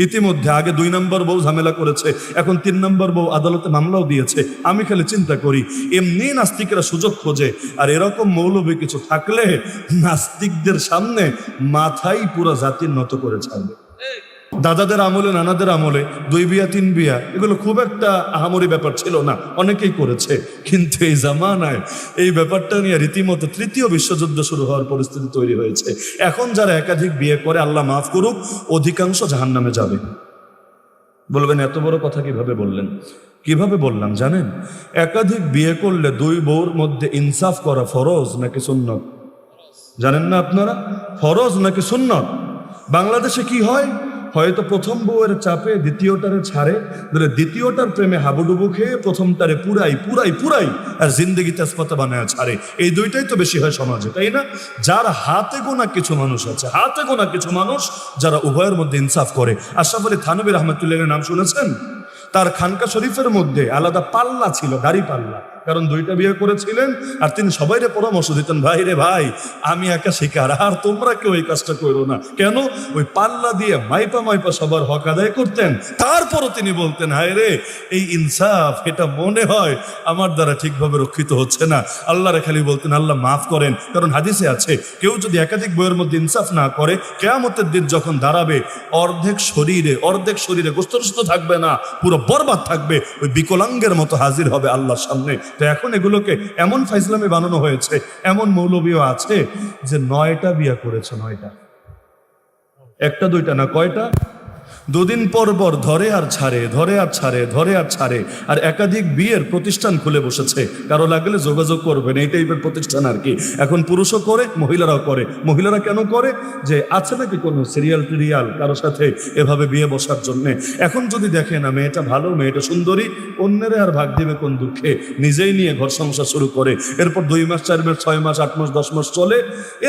ইতিমধ্যে আগে 2 নম্বর বউ ঝামেলা করেছে, এখন 3 নম্বর বউ আদালতে মামলাও দিয়েছে। আমি খালি চিন্তা করি এমনি নাস্তিকরা সুযোগ খোঁজে, আর এরকম মৌলবী কিছু থাকলে নাস্তিকদের সামনে মাথাই পুরো জাতির নত করে ছাড়বে। দাদাদের আমলে নানাদের আমলে 2 বিয়া 3 বিয়া এগুলো খুব একটা আহামরি ব্যাপার ছিল না, অনেকেই করেছে। কিন্তু এই জামানায় এই ব্যাপারটা নিয়ে রীতিমতো 3য় বিশ্বযুদ্ধ শুরু হওয়ার পরিস্থিতি তৈরি হয়েছে। এখন যারা একাধিক বিয়ে করে আল্লাহ মাফ করুক, অধিকাংশ জাহান্নামে যাবে। বলবেন এত বড় কথা কিভাবে বললেন? কিভাবে বললাম জানেন? একাধিক বিয়ে করলে 2 বউর মধ্যে ইনসাফ করা ফরজ নাকি সুন্নত? জানেন না আপনারা? ফরজ নাকি সুন্নত? বাংলাদেশে কি হয়, হয়তো প্রথম বউয়ের চাপে দ্বিতীয়টারে ছাড়ে, ধরে দ্বিতীয়টার প্রেমে হাবুডুবু খেয়ে প্রথমটারে পুরাই আর জিন্দগি তেজপাতা বানায় ছাড়ে। এই 2টাই তো বেশি হয় সমাজে, তাই না? যার হাতে গোনা কিছু মানুষ আছে, হাতে গোনা কিছু মানুষ যারা উভয়ের মধ্যে ইনসাফ করে। আশরাফ আলী থানভী রাহমাতুল্লাহির নাম শুনেছেন? তার খানকা শরীফের মধ্যে আলাদা পাল্লা ছিল, দাড়ি পাল্লা, কারণ 2টা বিয়ে করেছিলেন। আর তিনি সবাইরে পরামর্শ দিতেন, ভাই রে ভাই, আমি একা শিকার, আর তোমরা কেউ এই কাজটা করো না। কেন? ওই পাল্লা দিয়ে মাইপা সবার হক আদায় করতেন। তারপরও তিনি বলতেন, হায় রে, এই ইনসাফ এটা মনে হয় আমার দ্বারা ঠিকভাবে রক্ষিত হচ্ছে না। আল্লাহরে খালি বলতেন, আল্লাহ মাফ করেন। কারণ হাদিসে আছে, কেউ যদি একাধিক বইয়ের মধ্যে ইনসাফ না করে, কিয়ামতের দিন যখন দাঁড়াবে, অর্ধেক শরীরে গোস্ত থাকবে না, পুরো বরবাদ থাকবে, ওই বিকলাঙ্গের মতো হাজির হবে আল্লাহর সামনে। তো এখন এগুলোকে এমন ফাইজলামি বানানো হয়েছে, এমন মৌলবীও আছে যে 9টা বিয়ে করেছে, 9টা, 1টা 2টা না, কয়টা? 2 দিন পর ধরে আর ছাড়ে, আর একাধিক বিয়ের প্রতিষ্ঠান খুলে বসেছে। কারো লাগলে যোগাযোগ করবেন, এই টাইপের প্রতিষ্ঠান আর কি। এখন পুরুষও করে, মহিলারাও করে। মহিলারা কেন করে? যে আছে নাকি কোনো সিরিয়াল কারো সাথে এভাবে বিয়ে বসার জন্যে। এখন যদি দেখে না মেয়েটা ভালো, মেয়েটা সুন্দরী, অন্যের আর ভাগ দিবে কোন দুঃখে, নিজেই নিয়ে ঘর সংসার শুরু করে। এরপর 2 মাস 4 মাস 6 মাস 8 মাস 10 মাস চলে,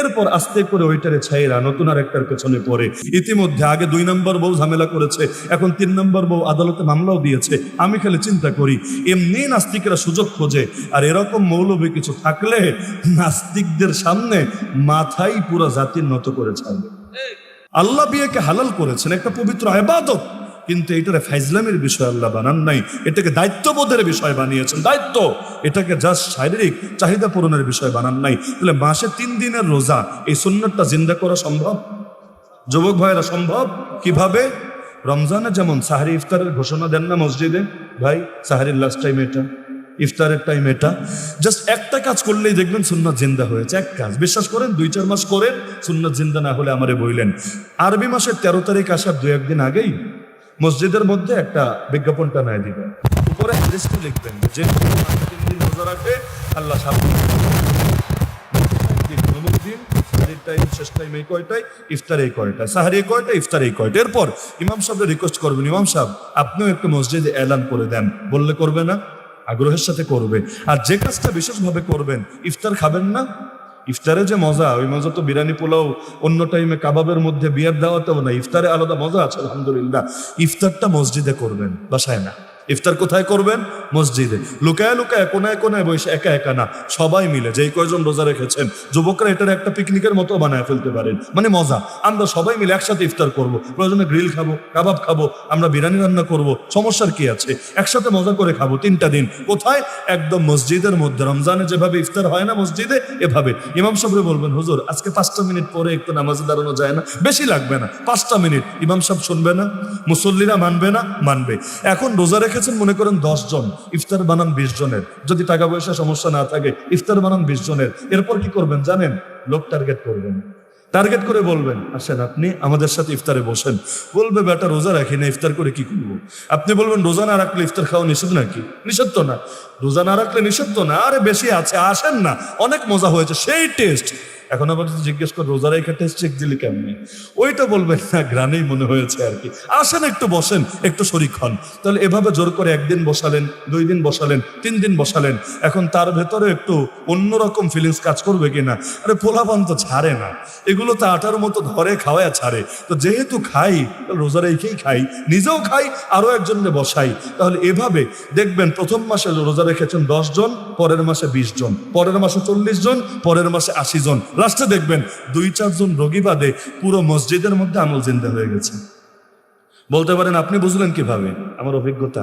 এরপর আস্তে করে ওইটারে ছাইরা নতুন আর একটার পেছনে পড়ে। ইতিমধ্যে আগে 2 নম্বর বউ ঝামেলা করেছে, এখন 3 নম্বর বউ আদালতে মামলাও দিয়েছে। আমি খালি চিন্তা করি এমনি নাস্তিকরা সুযোগ খোঁজে, আর এরকম মৌলবী কিছু থাকলে নাস্তিকদের সামনে মাথাই পুরো জাতির নত করে ছাড়বে। আল্লাহ বিয়েকে হালাল করেছেন, একটা পবিত্র ইবাদত, কিন্তু এটারে ফাইজলামের বিষয় আল্লাহ বানান নাই, এটাকে দায়িত্ববোধের বিষয় বানিয়েছেন। দায়িত্ব, এটাকে জাস্ট শারীরিক চাহিদা পূরণের বিষয় বানান নাই। তাহলে মাসে 3 দিনের রোজা, এই সুন্নতটা জিন্দা করা সম্ভব? যুবক ভাইরা সম্ভব কিভাবে? রমজানে যেমন সাহারি ইফতারের ঘোষণা দেন না মসজিদে, ভাই সাহারির লাস্ট টাইম এটা, ইফতারের টাইম এটা, জাস্ট একটা কাজ করলেই দেখবেন সুন্নাত জিন্দা হয়েছে। এক কাজ, বিশ্বাস করেন 2-4 মাস করেন, সুন্নাত জিন্দা না হলে আমারে বইলেন। আরবি মাসের 13 তারিখ আসার 2-1 দিন আগেই মসজিদের মধ্যে একটা বিজ্ঞাপনটা নাই দিবেন, উপরে অ্যাড্রেসটা লিখবেন, যে 3 দিন রোজা রাখে আল্লাহ সাহায্য দিন, সাহারির টাইম শেষ টাইম এই কয়টায়, ইফতার এই কয়টায়, সাহারি এই কয়টা, ইফতার এই কয়টা। এরপর ইমাম সাহেবকে রিকোয়েস্ট করবেন, ইমাম সাহেব আপনিও একটু মসজিদে এলান করে দেন। বললে করবে না? আগ্রহের সাথে করবে। আর যে কাজটা বিশেষভাবে করবেন, ইফতার খাবেন না, ইফতারে যে মজা, ওই মজা তো বিরিয়ানি পোলাও অন্য টাইমে কাবাবের মধ্যে বিয়ার দেওয়াতেও না, ইফতারে আলাদা মজা আছে আলহামদুলিল্লাহ। ইফতারটা মসজিদে করবেন, বাসায় না। ইফতার কোথায় করবেন? মসজিদে, লুকায় কোনায় বসে, একা না, সবাই মিলে, যেই কয়জন রোজা রেখেছেন যুবকরা এটার একটা পিকনিকের মতো বানায় ফেলতে পারেন। মানে মজা, আমরা সবাই মিলে একসাথে ইফতার করব, প্রয়োজনে গ্রিল খাবো, কাবাব খাবো, আমরা বিরিয়ানি রান্না করব, সমস্যার কি আছে? একসাথে মজা করে খাবো 3টা দিন। কোথায়? একদম মসজিদের মধ্যে। রমজানে যেভাবে ইফতার হয় না মসজিদে, এভাবে। ইমাম সাহেব বলবেন, হুজুর আজকে 5টা মিনিট পরে একটু নামাজে দাঁড়ানো যায় না? বেশি লাগবে না, 5টা মিনিট। ইমাম সাহেব শুনবে না, মুসল্লিরা মানবে না? মানবে। এখন রোজা রেখেছেন মনে করেন 10 জন, ইফতার বানান 20 জনের, যদি টাকা পয়সা সমস্যা না থাকে ইফতার বানান 20 জনের। এরপর কি করবেন জানেন? লোক টার্গেট করবেন, টার্গেট করে বলবেন, আসেন আপনি আমাদের সাথে ইফতারে বসেন। বলবে, বেটা রোজা রাখি না, ইফতার করে কি করবো? আপনি বলবেন, রোজা না রাখলে ইফতার খাওয়া নিষেধ নাকি? নিষেধ তো না, রোজা না রাখলে নিষেধ তো না। আরে বেশি আছে, আসেন না, অনেক মজা হয়েছে, সেই টেস্ট। এখন আবার জিজ্ঞেস করে রোজা রেখে টেস্ট চেক দিলি কেমনি? ওইটা বলবেন না, গ্রানেই মনে হয়েছে আর কি। আসেন একটু বসেন, একটু শরিক হন। তাহলে এভাবে জোর করে 1 দিন বসালেন, 2 দিন বসালেন, 3 দিন বসালেন। এখন তার ভেতরে একটু অন্যরকম ফিলিংস কাজ করবে কিনা? আরে পোলাপান তো ছাড়ে না, এগুলো তো আটার মতো ধরে খাওয়ায় ছাড়ে। তো যেহেতু খাই, রোজা রেখেই খাই, নিজেও খাই, আরো একজনকে বসাই। তাহলে এভাবে দেখবেন প্রথম মাসে রোজা রেখেছেন 10 জন, পরের মাসে 20 জন, পরের মাসে 40 জন, পরের মাসে 80 জন। লাস্টে দেখবেন 2-4 জন রোগী বাদে পুরো মসজিদের মধ্যে আমল জিন্দা হয়ে গেছে। বলতে পারেন আপনি বুঝলেন কিভাবে? আমার অভিজ্ঞতা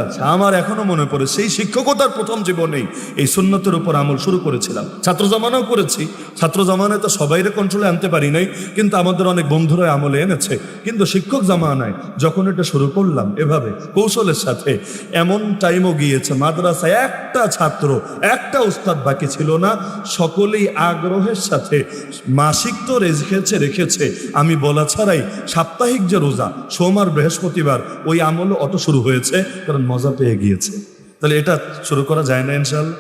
আছে, আমার এখনো মনে পড়ে সেই শিক্ষকতার প্রথম জীবনেই এই সুন্নতের উপর আমল শুরু করেছিলাম। ছাত্র জামানাও করেছি, ছাত্র জামানায় তো সবাইরে কন্ট্রোলে আনতে পারি নাই, কিন্তু আমাদের অনেক বন্ধুরা আমলে এনেছে। কিন্তু শিক্ষক জামানায় যখন এটা শুরু করলাম এভাবে কৌশলের সাথে, এমন টাইমও গিয়েছে মাদ্রাসায় একটা ছাত্র, একটা উস্তাদ বাকি ছিল না, সকলেই আগ্রহের সাথে মাসিক তো রেখেছে আমি বলা ছাড়াই সাপ্তাহিক যে রোজা সোমবার বৃহস্পতিবার, ওই আমলও অত শুরু হয়েছে, কারণ মজা পেয়ে গিয়েছে। তাহলে এটা শুরু করা যায় না ইনশাআল্লাহ?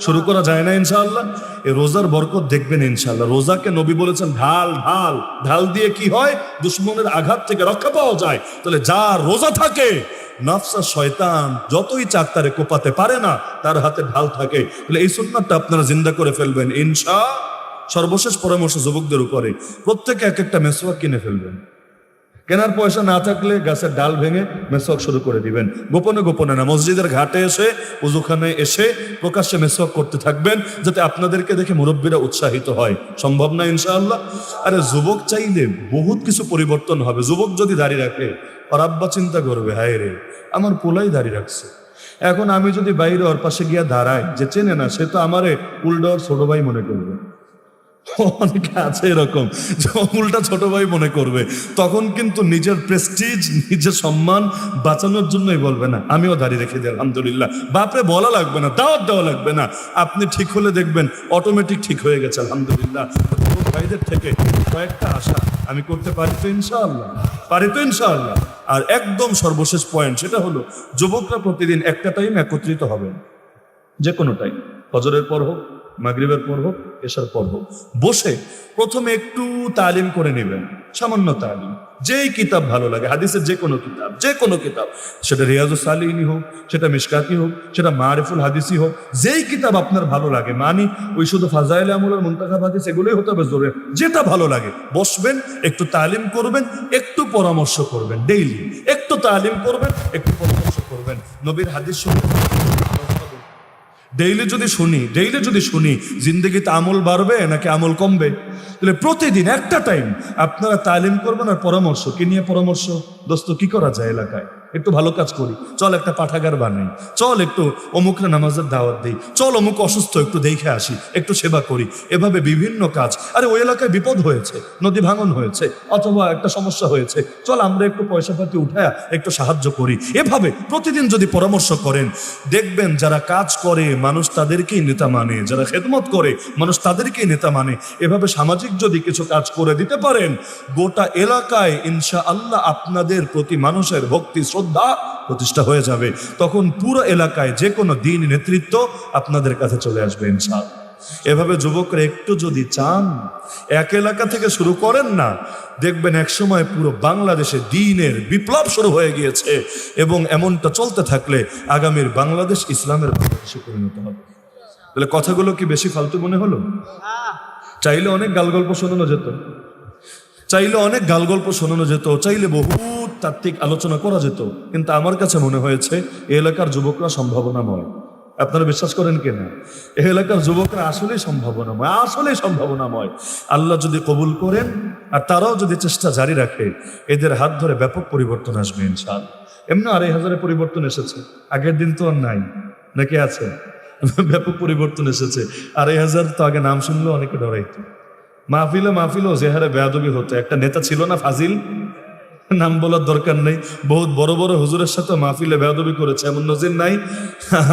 শুরু করা যায় না ইনশাআল্লাহ? এই রোজার বরকত দেখবেন ইনশাআল্লাহ। রোজাকে নবী বলেছেন ঢাল, ঢাল ঢাল দিয়ে কি হয়? দুশ্মনের আঘাত থেকে রক্ষা পাওয়া যায়। তাহলে যার রোজা থাকে, নফস আর শয়তান যতই চাক তারে কোপাতে পারে না, তার হাতে ঢাল থাকে। তাহলে এই সুন্নাতটা আপনারা জিন্দা করে ফেলবেন ইনশাআল্লাহ। সর্বশেষ পরামর্শ যুবকদের উপরে, প্রত্যেকে এক একটা মেসওয়াক কিনে ফেলবেন। কেনার পয়সা না থাকলে গাছের ডাল ভেঙে মেসওয়াক শুরু করে দিবেন, গোপনে গোপনে না, মসজিদের ঘাটে এসে উজুখানে এসে প্রকাশ্যে মেসওয়াক করতে থাকবেন, যাতে আপনাদেরকে দেখে মুরব্বীরা উৎসাহিত হয়। সম্ভব না ইনশাআল্লাহ? আরে যুবক চাইলে বহুত কিছু পরিবর্তন হবে। যুবক যদি দাড়ি রাখে, আর আব্বা চিন্তা করবে, হায় রে আমার পোলাই দাড়ি রাখছে, এখন আমি যদি বাইরে ওর পাশে গিয়া দাঁড়াই, যে চেনে না সে তো আমারে উল্টা ওর ছোট ভাই মনে করবে। অনেকে আছে এরকম, উল্টা ছোট ভাই মনে করবে। তখন কিন্তু নিজের প্রেস্টিজ, নিজের সম্মান বাঁচানোর জন্যই বলবে না আমিও দাঁড়িয়ে রেখে দিই আলহামদুলিল্লাহ। বাপরে বলা লাগবে না, দাওয়াত দেওয়া লাগবে না, আপনি ঠিক হলে দেখবেন অটোমেটিক ঠিক হয়ে গেছে আলহামদুলিল্লাহ। ভাইদের থেকে কয়েকটা আশা আমি করতে পারি তো ইনশাআল্লাহ, পারি তো ইনশাআল্লাহ। আর একদম সর্বশেষ পয়েন্ট, সেটা হলো যুবকরা প্রতিদিন একটা টাইম একত্রিত হবেন, যে কোনো টাইম, ফজরের পর হোক, মাগরিবের পর হোক, এশার পর হোক, বসে প্রথমে একটু তালিম করে নেবেন, সামান্য তালিম। যেই কিতাব ভালো লাগে, হাদিসের যে কোনো কিতাব, সেটা রিয়াজুস সালিহিনী হোক, সেটা মিশকাতি হোক, সেটা মারিফুল হাদিসই হোক, যেই কিতাব আপনার ভালো লাগে, মানি ওই শুধু ফাজাইল আমল আর মুনতাখাব হাদিস এগুলোই হতে হবে জোরে, যেটা ভালো লাগে বসবেন, একটু তালিম করবেন, একটু পরামর্শ করবেন, ডেইলি একটু তালিম করবেন, একটু পরামর্শ করবেন, নবীর হাদিস শুনবেন। ডেইলি যদি শুনি জিন্দগিতে আমল বাড়বে নাকি আমল কমবে? তাহলে প্রতিদিন একটা টাইম আপনারা তালিম করবেন। আর পরামর্শ কি নিয়ে পরামর্শ? দোস্ত কি করা যায় এলাকায়, একটু ভালো কাজ করি, চল একটা পাঠাগার বানাই, চল একটু অমুকরা নামাজের দাওয়াত দিই, চল অমুক অসুস্থ একটু দেখে আসি, একটু সেবা করি। এভাবে বিভিন্ন কাজ। আরে ওই এলাকায় বিপদ হয়েছে, নদী ভাঙন হয়েছে, অথবা একটা সমস্যা হয়েছে, চল আমরা একটু পয়সা পাতি উঠায়া একটু সাহায্য করি। এভাবে প্রতিদিন যদি পরামর্শ করেন, দেখবেন যারা কাজ করে মানুষ তাদেরকেই নেতা মানে, যারা খেদমত করে মানুষ তাদেরকেই নেতা মানে। এভাবে সামাজিক যদি কিছু কাজ করে দিতে পারেন, গোটা এলাকায় ইনশাআল্লাহ আপনাদের প্রতি মানুষের ভক্তি শ্রদ্ধা প্রতিষ্ঠা হয়ে যাবে। তখন পুরো এলাকায় যে কোনো দিন নেতৃত্ব আপনাদের কাছে চলে আসবে ইনশাআল্লাহ। এভাবে যুবকরা একটু যদি চান, এক এলাকা থেকে শুরু করেন না, দেখবেন একসময় পুরো বাংলাদেশে দ্বীনের বিপ্লব শুরু হয়ে গিয়েছে। এবং এমনটা চলতে থাকলে আগামীর বাংলাদেশ ইসলামের বাংলাদেশে পরিণত হবে। তাহলে কথাগুলো কি বেশি ফালতু মনে হলো? চাইলে অনেক গালগল্প শোনানো যেত, চাইলে বহুত তাত্ত্বিক আলোচনা করা যেত, কিন্তু আমার কাছে মনে হয়েছে এই এলাকার যুবকরা সম্ভাবনাময়। আপনারা বিশ্বাস করেন কিনা? এই এলাকার যুবকরা আসলেই সম্ভাবনাময়। আল্লাহ যদি কবুল করেন আর তারাও যদি চেষ্টা জারি রাখে, এদের হাত ধরে ব্যাপক পরিবর্তন আসবে ইনশাআল্লাহ। এমনি 2500 পরিবর্তন এসেছে, আগের দিন তো আর নাই, নাকি আছে? ব্যাপক পরিবর্তন এসেছে। 2500 তো আগে নাম শুনলে অনেকে ডরাইতো। মাহফিলও যে হারে বেয়াদবি হতো। একটা নেতা ছিল না ফাজিল, নাম বলার দরকার নেই, বহুত বড় বড় হুজুরের সাথে মাহফিলে বেয়াদবি করেছে, এমন নজির নাই?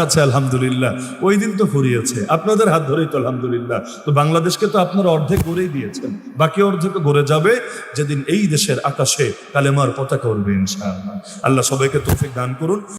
আচ্ছা আলহামদুলিল্লাহ, ওই দিন তো ফুরিয়েছে, আপনাদের হাত ধরেই তো আলহামদুলিল্লাহ। তো বাংলাদেশকে তো আপনারা অর্ধেক গড়েই দিয়েছেন, বাকি অর্ধেক গড়ে যাবে যেদিন এই দেশের আকাশে কালেমার পতাকা উড়বে ইনশাআল্লাহ। আল্লাহ সবাইকে তৌফিক দান করুন।